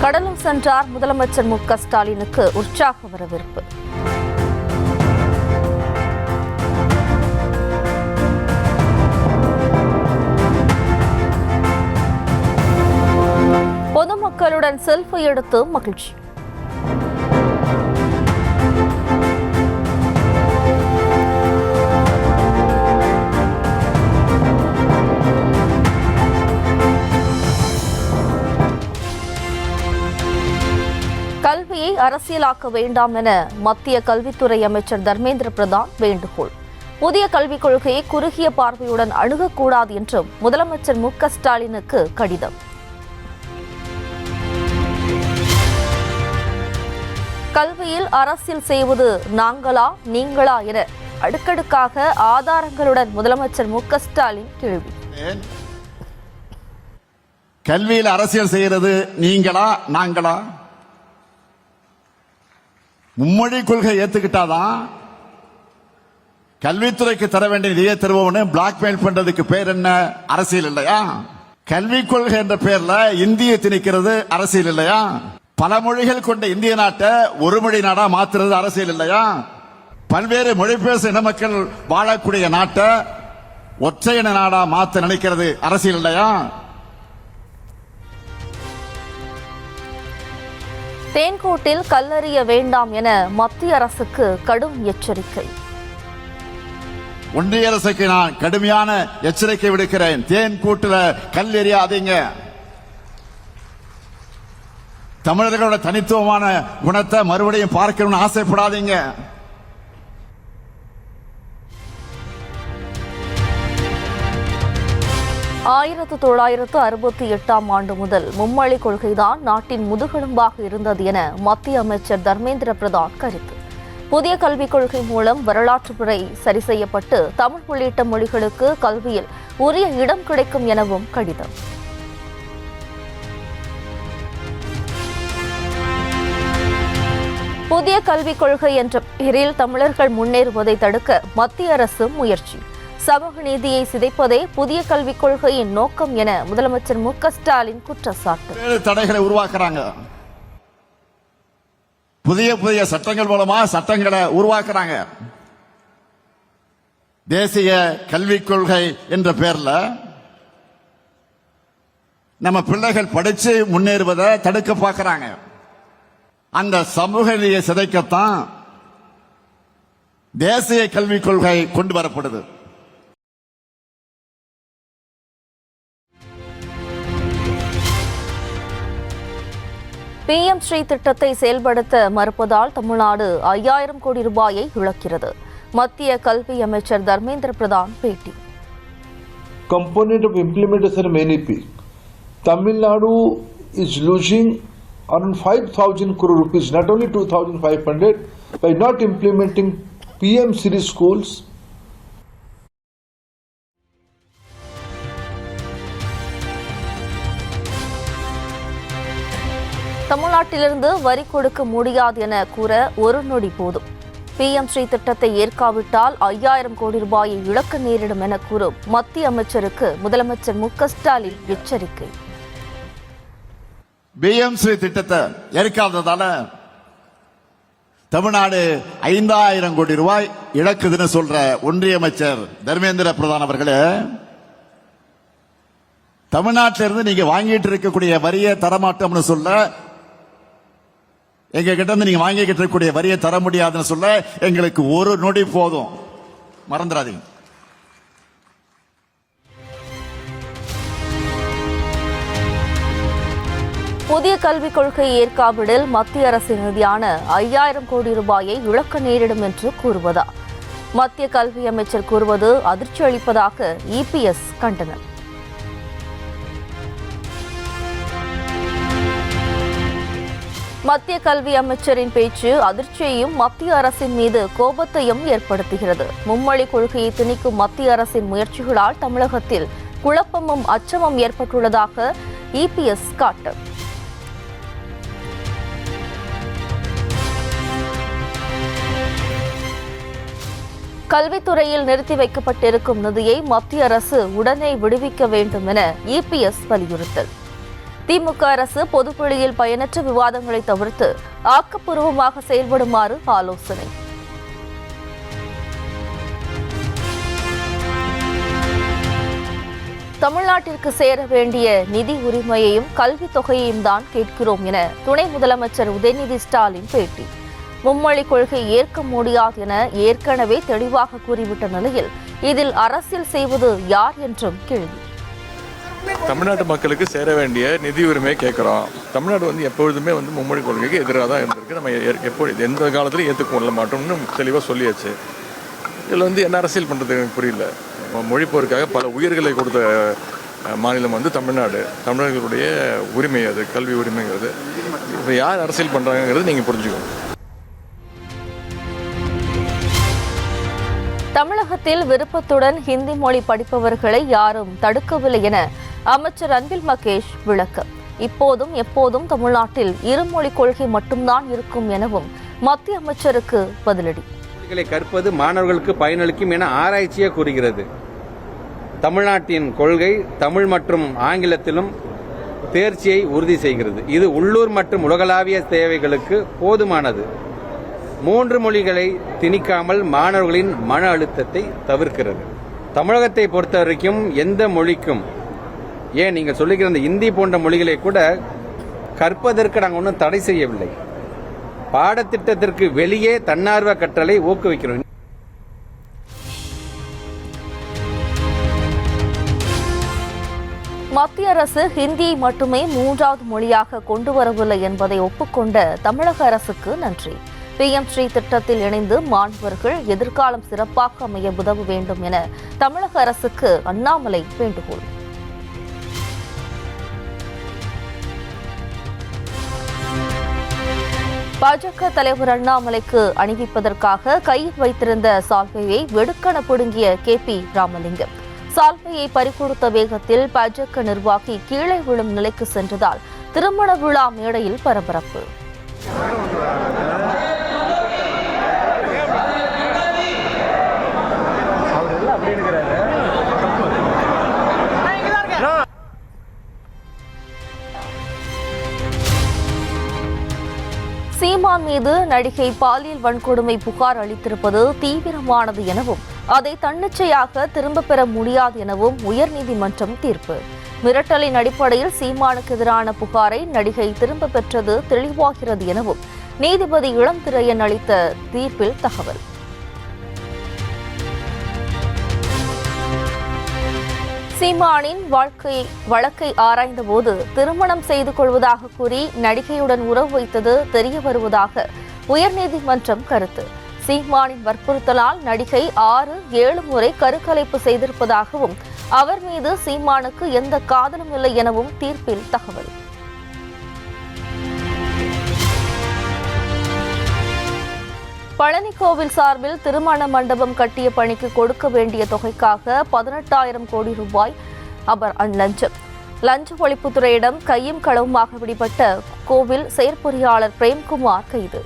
கடலூர் சென்றார் முதலமைச்சர் மு.க. ஸ்டாலினுக்கு உற்சாக வரவேற்பு. பொதுமக்களுடன் செல்ஃபி எடுத்து மகிழ்ச்சி. கல்வியை அரசியலாக்க வேண்டாம் என மத்திய கல்வித்துறை அமைச்சர் தர்மேந்திர பிரதான் வேண்டுகோள். புதிய கல்விக் கொள்கையை குறுகிய பார்வையுடன் அணுகக்கூடாது என்றும் முதலமைச்சர் மு.க. ஸ்டாலினுக்கு கடிதம். கல்வியில் அரசியல் செய்வது நாங்களா நீங்களா என அடுக்கடுக்காக ஆதாரங்களுடன் முதலமைச்சர் மு.க. ஸ்டாலின் கேள்வி. கல்வியில் அரசியல் செய்கிறது நீங்களா நாங்களா? மும்மொழி கொள்கை ஏத்துக்கிட்டாதான் கல்வித்துறைக்கு தர வேண்டிய நிதியை தருவோம்னு பிளாக்மெயில் பண்றதுக்கு பேர் என்ன? அரசியல் இல்லையா? கல்விக் கொள்கை என்ற பேர்ல இந்தியை திணிக்கிறது அரசியல் இல்லையா? பல மொழிகள் கொண்ட இந்திய நாட்டை ஒரு மொழி நாடா மாத்துறது அரசியல் இல்லையா? பல்வேறு மொழி பேச இன மக்கள் வாழக்கூடிய நாட்டை ஒற்றை இன நாடா மாத்த நினைக்கிறது அரசியல் இல்லையா? தேன்கூட்டில் கல்லெறிய வேண்டாம் என மத்திய அரசுக்கு கடும் எச்சரிக்கை. ஒன்றிய அரசுக்கு நான் கடுமையான எச்சரிக்கை விடுக்கிறேன். தேன்கூட்டில் கல் எறியாதீங்க. தமிழர்களோட தனித்துவமான குணத்தை மறுபடியும் பார்க்கணும்னு ஆசைப்படாதீங்க. ஆயிரத்து 1968 ஆண்டு முதல் மும்மொழி கொள்கைதான் நாட்டின் முதுகெலும்பாக இருந்தது என மத்திய அமைச்சர் தர்மேந்திர பிரதான் கருத்து. புதிய கல்விக் கொள்கை மூலம் வரலாற்று பிழை சரி செய்யப்பட்டு தமிழ் உள்ளிட்ட மொழிகளுக்கு கல்வியில் உரிய இடம் கிடைக்கும் எனவும் கடிதம். புதிய கல்விக் கொள்கை என்ற பெயரில் தமிழர்கள் முன்னேறுவதை தடுக்க மத்திய அரசு முயற்சி. சமூக நீதியை சிதைப்பதே புதிய கல்விக் கொள்கையின் நோக்கம் என முதலமைச்சர் மு.க. ஸ்டாலின் குற்றச்சாட்டு. தடைகளை உருவாக்குறாங்க. புதிய புதிய சட்டங்கள் மூலமா சட்டங்களை உருவாக்குறாங்க. தேசிய கல்விக் கொள்கை என்ற பெயர்ல நம்ம பிள்ளைகள் படிச்சு முன்னேறுவதை தடுக்க பார்க்கிறாங்க. அந்த சமூக நீதியை சிதைக்கத்தான் தேசிய கல்விக் கொள்கை கொண்டு வரப்படுது. PM ஸ்ரீ திட்டத்தை செயல்படுத்த மறுப்பதால் தமிழ்நாடு 5000 கோடி ரூபாயை இழக்கிறது. மத்திய கல்வி அமைச்சர் தர்மேந்திர பிரதான் பேட்டி. Component of implementation of NEP, Tamil Nadu is losing around 5,000 crore rupees, not only 2,500, by not implementing PM series schools. தமிழ்நாட்டிலிருந்து வரி கொடுக்க முடியாது என கூற ஒரு நொடி போதும். PM ஸ்ரீ திட்டத்தை ஏற்காவிட்டால் 5000 கோடி ரூபாயை இழக்க நேரிடும் என கூறும் மத்திய அமைச்சருக்கு முதலமைச்சர் மு.க. ஸ்டாலின் எச்சரிக்கை. PM ஸ்ரீ திட்டத்தை ஏற்காததால தமிழ்நாடு 5000 கோடி ரூபாய் இழக்குதுன்னு சொல்ற ஒன்றிய அமைச்சர் தர்மேந்திர பிரதான் அவர்களே, தமிழ்நாட்டிலிருந்து நீங்க வாங்கிட்டு இருக்கக்கூடிய வரியை தரமாட்டோம்னு சொல்ல, எங்க கிட்ட இருந்து நீங்க வாங்கிக்கிட்டு இருக்கக்கூடிய வரியை தர முடியாதுன்னு சொல்ல எங்களுக்கு ஒரு நொடி போதும். மறந்துடாதீங்க. புதிய கல்விக் கொள்கையை ஏற்காவிடில் மத்திய அரசின் நிதியான 5000 கோடி ரூபாயை இழக்க நேரிடும் என்று கூறுவதா? மத்திய கல்வி அமைச்சர் கூறுவது அதிர்ச்சி அளிப்பதாக EPS கண்டனம். மத்திய கல்வி அமைச்சரின் பேச்சு அதிர்ச்சியையும் மத்திய அரசின் மீது கோபத்தையும் ஏற்படுத்துகிறது. மும்மொழி கொள்கையை திணிக்கும் மத்திய அரசின் முயற்சிகளால் தமிழகத்தில் குழப்பமும் அச்சமும் ஏற்பட்டுள்ளதாக EPS காட்டு. கல்வித்துறையில் நிறுத்தி வைக்கப்பட்டிருக்கும் நிதியை மத்திய அரசு உடனே விடுவிக்க வேண்டும் என EPS வலியுறுத்தல். திமுக அரசு பொதுவெளியில் பயனற்ற விவாதங்களை தவிர்த்து ஆக்கப்பூர்வமாக செயல்படுமாறு ஆலோசனை. தமிழ்நாட்டிற்கு சேர வேண்டிய நிதி உரிமையையும் கல்வித் தொகையையும் தான் கேட்கிறோம் என துணை முதலமைச்சர் உதயநிதி ஸ்டாலின் பேட்டி. மும்மொழி கொள்கை ஏற்க முடியாது என ஏற்கனவே தெளிவாக கூறிவிட்ட நிலையில் இதில் அரசியல் செய்வது யார் என்றும் கேள்வி. தமிழ்நாட்டு மக்களுக்கு சேர வேண்டிய நிதி உரிமையை கேட்குறோம். தமிழ்நாடு எப்பொழுதுமே மும்மொழி கொள்கைக்கு எதிராக தான் இருந்திருக்கு. நம்ம எப்பொழுது எந்த காலத்திலையும் ஏற்றுக்கொள்ள மாட்டோம்னு தெளிவாக சொல்லியாச்சு. இதில் என்ன அரசியல் பண்ணுறது எனக்கு புரியல. மொழி போருக்காக பல உயிர்களை கொடுத்த மாநிலம் தமிழ்நாடு. தமிழர்களுடைய உரிமை அது, கல்வி உரிமைங்கிறது. இப்போ யார் அரசியல் பண்ணுறாங்கிறது நீங்கள் புரிஞ்சுக்கணும். தமிழகத்தில் விருப்பத்துடன் ஹிந்தி மொழி படிப்பவர்களை யாரும் தடுக்கவில்லை என அமைச்சர் அன்பில் மகேஷ் விளக்கம். இப்போதும் எப்போதும் தமிழ்நாட்டில் இருமொழி கொள்கை மட்டும்தான் இருக்கும் எனவும் மத்திய அமைச்சருக்கு பதிலடி. கற்பது மாணவர்களுக்கு பயனளிக்கும் என ஆராய்ச்சியே கூறுகிறது. தமிழ்நாட்டின் கொள்கை தமிழ் மற்றும் ஆங்கிலத்திலும் தேர்ச்சியை உறுதி செய்கிறது. இது உள்ளூர் மற்றும் உலகளாவிய தேவைகளுக்கு போதுமானது. 3 மொழிகளை திணிக்காமல் மாணவர்களின் மன அழுத்தத்தை தவிர்க்கிறது. தமிழகத்தை பொறுத்தவரைக்கும் எந்த மொழிக்கும், ஏன் நீங்கள் சொல்லுகிற இந்த இந்தி போன்ற மொழிகளை கூட கற்பதற்கு நாங்கள் ஒன்றும் தடை செய்யவில்லை. பாடத்திட்டத்திற்கு வெளியே தன்னார்வ கற்றலை ஊக்குவிக்கிறோம். மத்திய அரசு ஹிந்தியை மட்டுமே 3வது மொழியாக கொண்டு வரவில்லை என்பதை ஒப்புக்கொண்ட தமிழக அரசுக்கு நன்றி. PM ஸ்ரீ திட்டத்தில் இணைந்து மாணவர்கள் எதிர்காலம் சிறப்பாக அமைய உதவ வேண்டும் என தமிழக அரசுக்கு அண்ணாமலை வேண்டுகோள். பாஜக தலைவர் அண்ணாமலைக்கு அணிவிப்பதற்காக கையில் வைத்திருந்த சால்வையை வெடுக்கென பிடுங்கிய KP ராமலிங்கம். சால்வையை பறிகொடுத்த வேகத்தில் பாஜக நிர்வாகி கீழே விழும் நிலைக்கு சென்றதால் திருமண விழா மேடையில் பரபரப்பு. சீமான் மீது நடிகை பாலியல் வன்கொடுமை புகார் அளித்திருப்பது தீவிரமானது எனவும் அதை தன்னிச்சையாக திரும்ப பெற முடியாது எனவும் உயர்நீதிமன்றம் தீர்ப்பு. மிரட்டலின் அடிப்படையில் சீமானுக்கு எதிரான புகாரை நடிகை திரும்ப பெற்றது தெளிவாகிறது எனவும் நீதிபதி இளந்திரையன் அளித்த தீர்ப்பில் தகவல். சீமானின் வழக்கை ஆராய்ந்தபோது திருமணம் செய்து கொள்வதாக கூறி நடிகையுடன் உறவு வைத்தது தெரிய வருவதாக உயர்நீதிமன்றம் கருத்து. சீமானின் வற்புறுத்தலால் நடிகை 6-7 முறை கருக்கலைப்பு செய்திருப்பதாகவும் அவர் மீது சீமானுக்கு எந்த காதலும் இல்லை எனவும் தீர்ப்பில் தகவல். பழனி கோவில் சார்பில் திருமண மண்டபம் கட்டிய பணிக்கு கொடுக்க வேண்டிய தொகைக்காக 18,000 கோடி ரூபாய் லஞ்சம். லஞ்ச ஒழிப்புத்துறையிடம் கையும் களவுமாக பிடிபட்ட கோவில் செயற்பொறியாளர் பிரேம்குமார் கைது.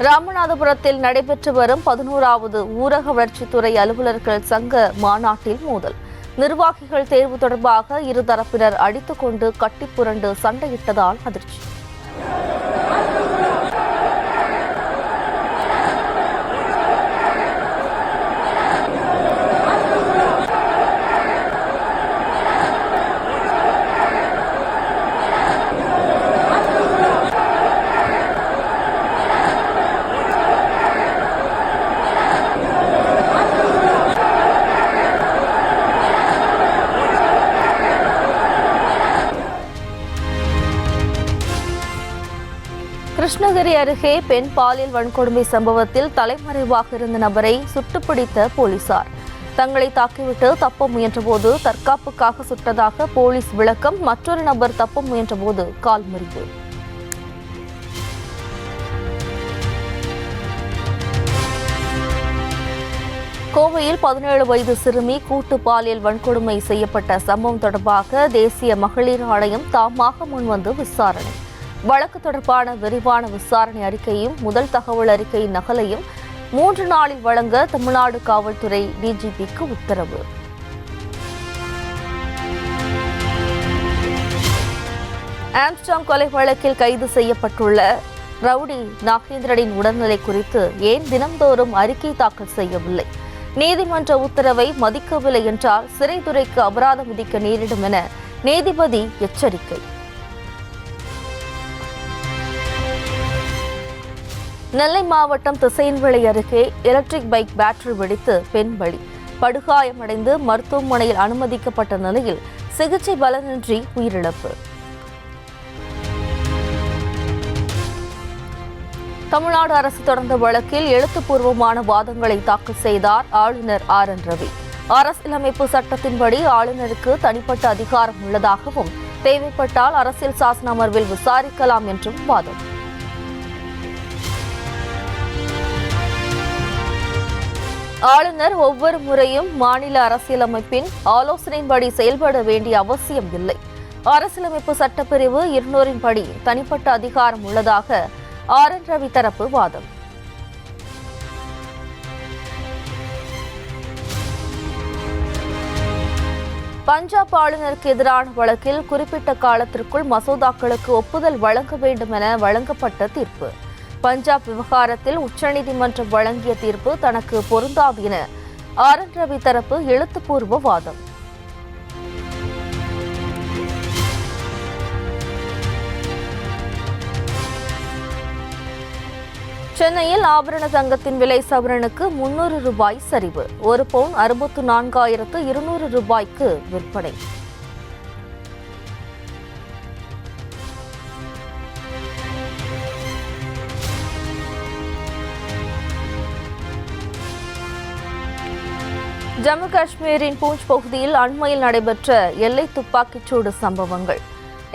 ராமநாதபுரத்தில் நடைபெற்று வரும் 11வது ஊரக வளர்ச்சித்துறை அலுவலர்கள் சங்க மாநாட்டில் மோதல். நிர்வாகிகள் தேர்வு தொடர்பாக இருதரப்பினர் அடித்துக் கொண்டு கட்டிப்புரண்டு சண்டையிட்டதால் அதிர்ச்சி. கிருஷ்ணகிரி அருகே பெண் பாலியல் வன்கொடுமை சம்பவத்தில் தலைமறைவாக இருந்த நபரை சுட்டுப்பிடித்த போலீசார். தங்களை தாக்கிவிட்டு தப்ப முயன்றபோது தற்காப்புக்காக சுட்டதாக போலீஸ் விளக்கம். மற்றொரு நபர் தப்ப முயன்றபோது கால் முறிவு. கோவையில் 17 வயது சிறுமி கூட்டு பாலியல் வன்கொடுமை செய்யப்பட்ட சம்பவம் தொடர்பாக தேசிய மகளிர் ஆணையம் தாமாக முன்வந்து விசாரணை. வழக்கு தொடர்பான விரிவான விசாரணை அறிக்கையும் முதல் தகவல் அறிக்கையின் நகலையும் 3 நாளில் வழங்க தமிழ்நாடு காவல்துறை DGPக்கு உத்தரவு. ஆம்ஸ்ட்ராங் கொலை வழக்கில் கைது செய்யப்பட்டுள்ள ரவுடி நாகேந்திரனின் உடல்நிலை குறித்து ஏன் தினம்தோறும் அறிக்கை தாக்கல் செய்யவில்லை? நீதிமன்ற உத்தரவை மதிக்கவில்லை என்றால் சிறைத்துறைக்கு அபராதம் விதிக்க நேரிடும் என நீதிபதி எச்சரிக்கை. நெல்லை மாவட்டம் திசையன்விளை அருகே எலக்ட்ரிக் பைக் பேட்டரி வெடித்து பெண் பலி, படுகாயமடைந்து மருத்துவமனையில் அனுமதிக்கப்பட்ட நிலையில் சிகிச்சை பலனின்றி உயிரிழப்பு. தமிழ்நாடு அரசு தொடர்ந்த வழக்கில் எழுத்துப்பூர்வமான வாதங்களை தாக்கல் செய்தார் ஆளுநர் RN ரவி. அரசியலமைப்பு சட்டத்தின்படி ஆளுநருக்கு தனிப்பட்ட அதிகாரம் உள்ளதாகவும் தேவைப்பட்டால் அரசியல் சாசன அமர்வில் விசாரிக்கலாம் என்றும் வாதம். ஆளுநர் ஒவ்வொரு முறையும் மாநில அரசியலமைப்பின் ஆலோசனையின்படி செயல்பட வேண்டிய அவசியம் இல்லை. அரசியலமைப்பு சட்டப்பிரிவு 200 படி தனிப்பட்ட அதிகாரம் உள்ளதாக RN ரவி தரப்பு வாதம். பஞ்சாப் ஆளுநருக்கு எதிரான வழக்கில் குறிப்பிட்ட காலத்திற்குள் மசோதாக்களுக்கு ஒப்புதல் வழங்க வேண்டும் என வழங்கப்பட்ட தீர்ப்பு. பஞ்சாப் விவகாரத்தில் உச்சநீதிமன்றம் வழங்கிய தீர்ப்பு தனக்கு பொருந்தாது என RN ரவி தரப்பு எழுத்துப்பூர்வ வாதம். சென்னையில் ஆபரண தங்கத்தின் விலை சவரனுக்கு 300 ரூபாய் சரிவு. 1 பவுன் 64,200 ரூபாய்க்கு விற்பனை. ஜம்மு காஷ்மீரின் பூஞ்ச் பகுதியில் அண்மையில் நடைபெற்ற எல்லை துப்பாக்கிச்சூடு சம்பவங்கள்.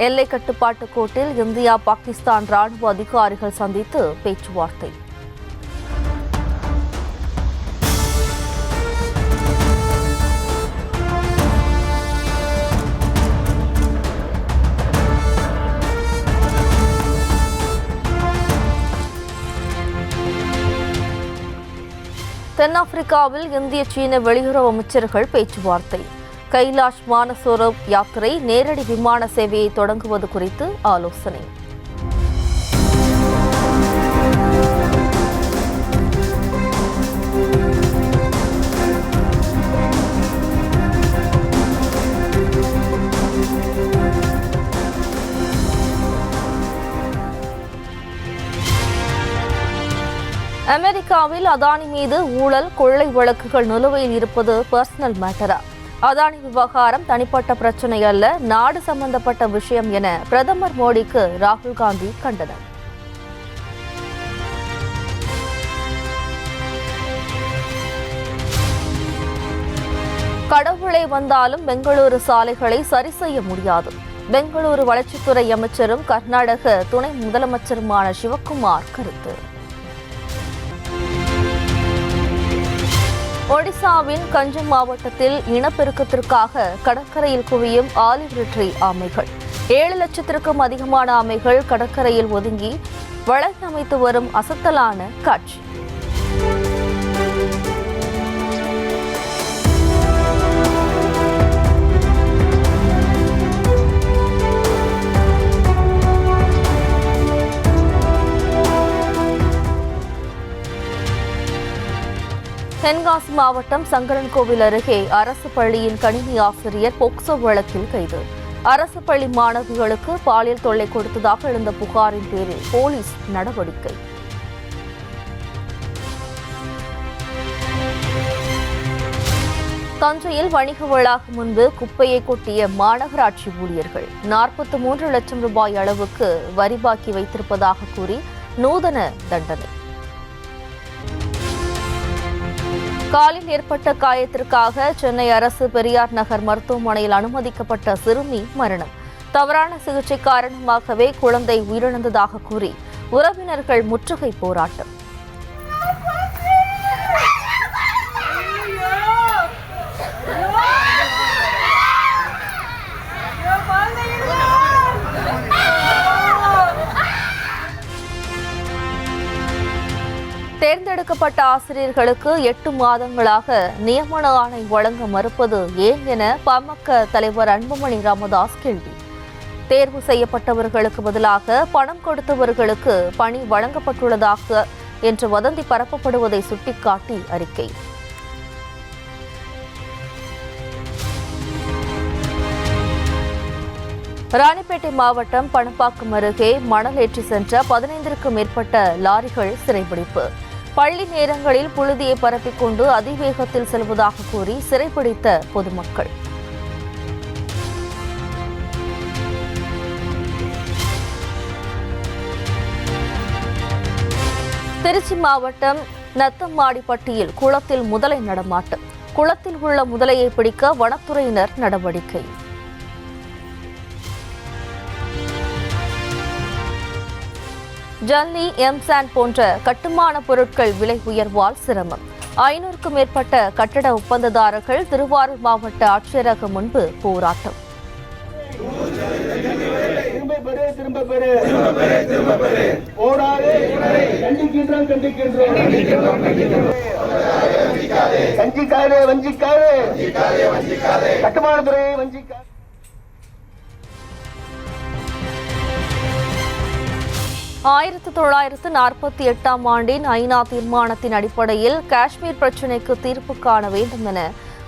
எல்லை கட்டுப்பாட்டு கோட்டில் இந்தியா பாகிஸ்தான் ராணுவ அதிகாரிகள் சந்தித்து பேச்சுவார்த்தை. தென்னாப்பிரிக்காவில் இந்திய சீன வெளியுறவு அமைச்சர்கள் பேச்சுவார்த்தை. கைலாஷ் மானசரோவர் யாத்திரை நேரடி விமான சேவையை தொடங்குவது குறித்து ஆலோசனை. அமெரிக்காவில் அதானி மீது ஊழல் கொள்ளை வழக்குகள் நிலுவையில் இருப்பது பர்சனல் மேட்டரா? அதானி விவகாரம் தனிப்பட்ட பிரச்சனை அல்ல, நாடு சம்பந்தப்பட்ட விஷயம் என பிரதமர் மோடிக்கு ராகுல் காந்தி கண்டனம். கடவுளே வந்தாலும் பெங்களூரு சாலைகளை சரி செய்ய முடியாது. பெங்களூரு வளர்ச்சித்துறை அமைச்சரும் கர்நாடக துணை முதலமைச்சருமான சிவக்குமார் கருத்து. ஒடிசாவின் கஞ்சம் மாவட்டத்தில் இனப்பெருக்கத்திற்காக கடற்கரையில் குவியும் ஆலிவ் ரிட்ரி ஆமைகள். 7 லட்சத்திற்கும் அதிகமான ஆமைகள் கடற்கரையில் ஒதுங்கி வளைந்து அமைத்து வரும் அசத்தலான காட்சி. தென்காசி மாவட்டம் சங்கரன்கோவில் அருகே அரசு பள்ளியின் கணினி ஆசிரியர் போக்சோ வழக்கில் கைது. அரசு பள்ளி மாணவிகளுக்கு பாலியல் தொல்லை கொடுத்ததாக எழுந்த புகாரின் பேரில் போலீஸ் நடவடிக்கை. தஞ்சையில் வணிக வளாகம் முன்பு குப்பையை கொட்டிய மாநகராட்சி ஊழியர்கள் 43 லட்சம் ரூபாய் அளவுக்கு வரி பாக்கி வைத்திருப்பதாக கூறி நூதன தண்டனை. காலில் ஏற்பட்ட காயத்திற்காக சென்னை அரசு பெரியார் நகர் மருத்துவமனையில் அனுமதிக்கப்பட்ட சிறுமி மரணம். தவறான சிகிச்சை காரணமாகவே குழந்தை உயிரிழந்ததாக கூறி உறவினர்கள் முற்றுகை போராட்டம். தேர்ந்தெடுக்கப்பட்ட ஆசிரியர்களுக்கு 8 மாதங்களாக நியமன ஆணை வழங்க மறுப்பது ஏன் என பாமக தலைவர் அன்புமணி ராமதாஸ் கேள்வி. தேர்வு செய்யப்பட்டவர்களுக்கு பதிலாக பணம் கொடுத்தவர்களுக்கு பணி வழங்கப்பட்டுள்ளதாக என்ற வதந்தி பரப்பப்படுவதை சுட்டிக்காட்டி அறிக்கை. ராணிப்பேட்டை மாவட்டம் பணப்பாக்கம் அருகே மணல் ஏற்றி சென்ற 15க்கும் மேற்பட்ட லாரிகள் சிறைபிடிப்பு. பள்ளி நேரங்களில் புழுதியை பரப்பிக் கொண்டு அதிவேகத்தில் செல்வதாக கூறி சிறைபிடித்த பொதுமக்கள். திருச்சி மாவட்டம் நத்தம்மாடிப்பட்டியில் குளத்தில் முதலை நடமாட்டம். குளத்தில் உள்ள முதலையை பிடிக்க வனத்துறையினர் நடவடிக்கை. ஜல்லி, எம்சாண்ட் போன்ற கட்டுமான பொருட்கள் விலை உயர்வால் சிரமம். 500க்கும் மேற்பட்ட கட்டட ஒப்பந்ததாரர்கள் திருவாரூர் மாவட்ட ஆட்சியரகம் முன்பு போராட்டம். கட்டுமானத்துறை வஞ்சிக்காதே. 1948ஆம் ஆண்டின் ஐநா தீர்மானத்தின் அடிப்படையில் காஷ்மீர் பிரச்சினைக்கு தீர்ப்பு காண வேண்டும் என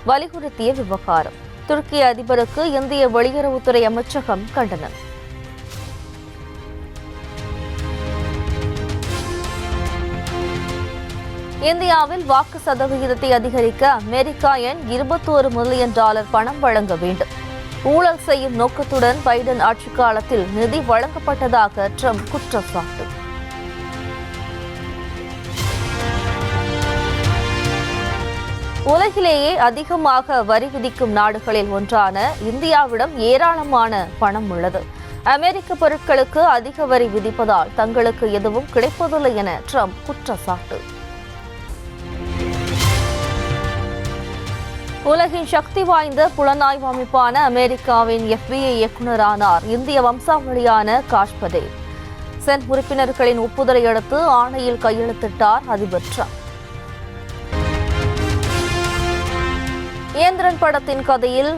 வலியுறுத்திய விவகாரம். துருக்கி அதிபருக்கு இந்திய வெளியுறவுத்துறை அமைச்சகம் கண்டனம். இந்தியாவில் வாக்கு சதவிகிதத்தை அதிகரிக்க அமெரிக்கா $21 மில்லியன் பணம் வழங்க வேண்டும். ஊழல் செய்யும் நோக்கத்துடன் பைடன் ஆட்சி காலத்தில் நிதி வழங்கப்பட்டதாக ட்ரம்ப் குற்றச்சாட்டு. உலகிலேயே அதிகமாக வரி விதிக்கும் நாடுகளில் ஒன்றான இந்தியாவிடம் ஏராளமான பணம் உள்ளது. அமெரிக்க பொருட்களுக்கு அதிக வரி விதிப்பதால் தங்களுக்கு எதுவும் கிடைப்பதில்லை என ட்ரம்ப் குற்றச்சாட்டு. உலகின் சக்தி வாய்ந்த புலனாய்வு அமைப்பான அமெரிக்காவின் FBI இயக்குநரானார் இந்திய வம்சாவளியான காஷ் படேல். சென் உறுப்பினர்களின் ஒப்புதலை அடுத்து ஆணையில் கையெழுத்திட்டார் அதிபர் ட்ரம்ப். இயந்திரன் படத்தின் கதையில்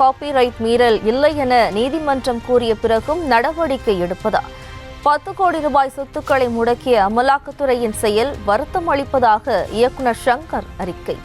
காப்பிரைட் மீறல் இல்லை என நீதிமன்றம் கூறிய பிறகும் நடவடிக்கை எடுப்பதா? 10 கோடி ரூபாய் சொத்துக்களை முடக்கிய அமலாக்கத்துறையின் செயல் வருத்தம் அளிப்பதாக இயக்குநர் சங்கர் அறிக்கை.